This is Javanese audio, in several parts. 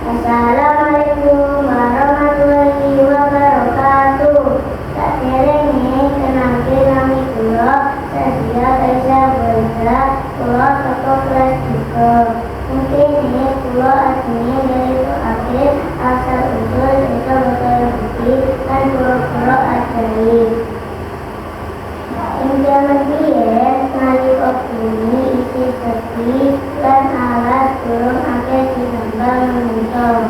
Assalamualaikum warahmatullahi wabarakatuh. Saderenge kenangke nami kula Sadia Kaisa Boyda, kula saka kelas 3. Mungkin ini kula aslinya nyeritakake asal usul cerita Bapak Budi lan kula ajari. Ing jaman biyen nalika bumi isih sepi lan alas durung akeh ditambal manungsa.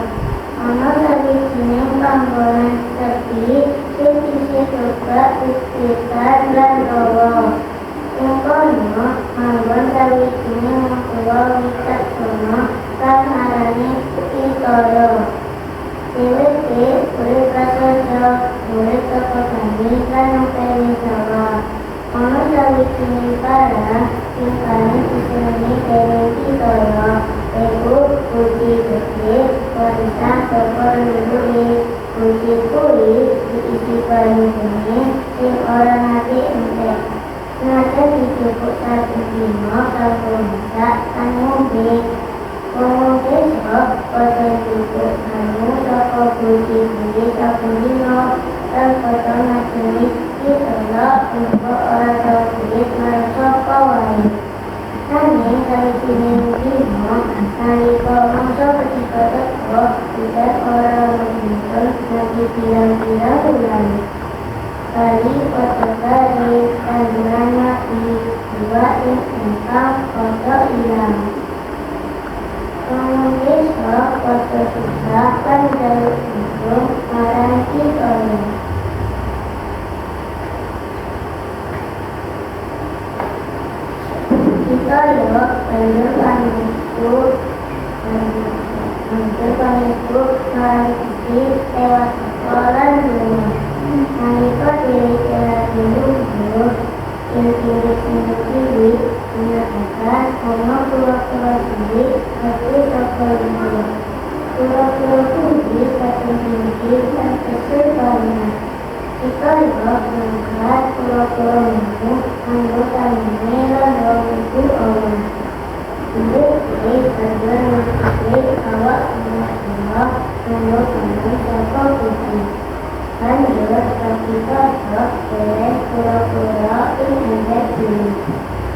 Ana sawijining panggonan sepi sing isih coba wit-witan lan rawa. Ing kono manggon sawijining makhluk wicaksana kang arane Pitara. Dheweke urip prasaja, urip saka banyu lan ngopeni sawah. Ana sawijining para ingkang disenengi dening Pitara, yaiku Budi Gede, warisan saka leluhure. Budi kuwi diisi banyu bening sing ora nate entek. Senajan dijupuk saben dina kanggo masak lan ngombe. Wong desa padha dijupuk banyu saka Budi Gede saben dina lan padha ngajeni Pitara uga ora tau duit marang sapa wae. Nanging sawijining dina nalika mangsa ketika teka udan ora menunjukkan lagi pirang-pirang bulan. Kali potong-kali tanduran mati, dua ing ingkang padha ilang. Wong desa padha susah lan njaluk tulung marang Pitara. Pitara banjur pamit marang Budi lewat lan lunga. Nalika dheweke lagi lungguh, ing pinggir-pinggir menyatakan ana kura-kura cilik metu saka lumpur. Kura-kura kuwi saking pinggir lan kesel banget. Pitara ngangkat kura-kura mau nganggo tandine lan ngombe awan. Dheweke banjur ngangkat awak kura-kura nganggo tangan saka Budi. Banjur Pitara dereng kura-kura ing endek dulu.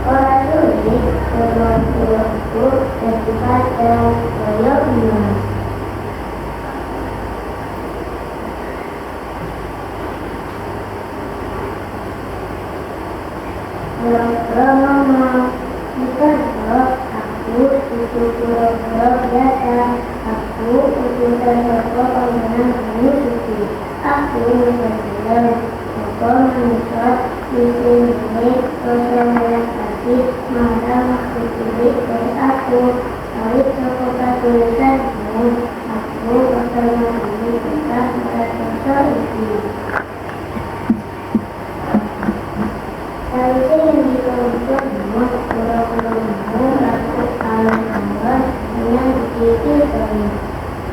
Ora sulit kura-kuraku dadi padang kaya emas. Kura-kura ngomong, Pitara, aku itu kura-kura biasa. Aku utusan saka pangeran banyu suci. Aku menjadi saka manusia di sini rasa welas kasih marang makhluk cilik dari aku. Kali saka katulusanmu, aku bakal menjadi bebas marang dosa iki. Sawise yang dikeluarkan kura-kura mau laku alam-alam dengan Pitara.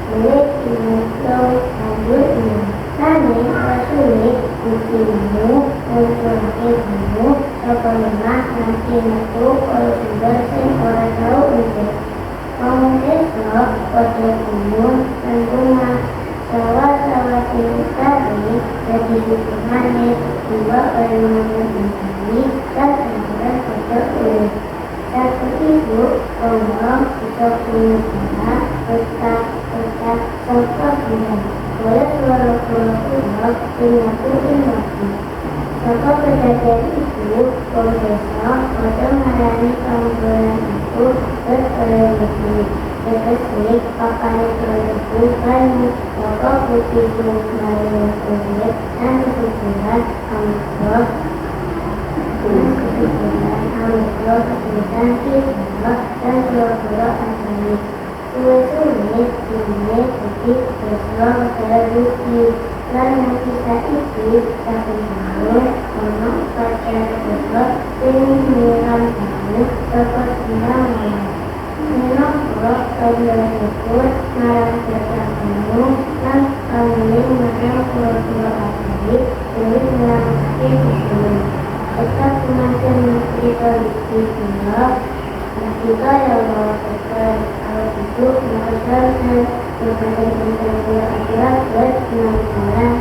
Sulit dimuncul lanjutnya. Nanging ora sulit Budimu ngunculaké banyu saka lemah nganti metu kaya sumber sing ora tau entek. Wong desa padha gumun lan bungah. Sawah-sawah sing tadi dadi hukumane dua kaya menjadi dan tanduran padha urip. Saat itu, orang bisa punya cara tetap saka bulan. Oleh suara-suara menyatu mati. Saka kejadian itu, orang desa pada mengalami panggilan itu berkeliling. Terkesik pakai kerja banyu, saka putih melalui kulit dan kesuburan ambil kesulitan Pitara dan kura-kura asli. Suwe-suwe dunia putih desa terbukti. Lan nanti saiki saben tahun ana upacara desa sing nyiram banyu saka silang malam. Minangka kajian syukur marang desa banyu lan kamiling marang kura-kura asli demi menyelamatake bumi. Tetap semacam menteri politik juga, jika yang mau terkait untuk mengajarkan kepada kita aturan buat orang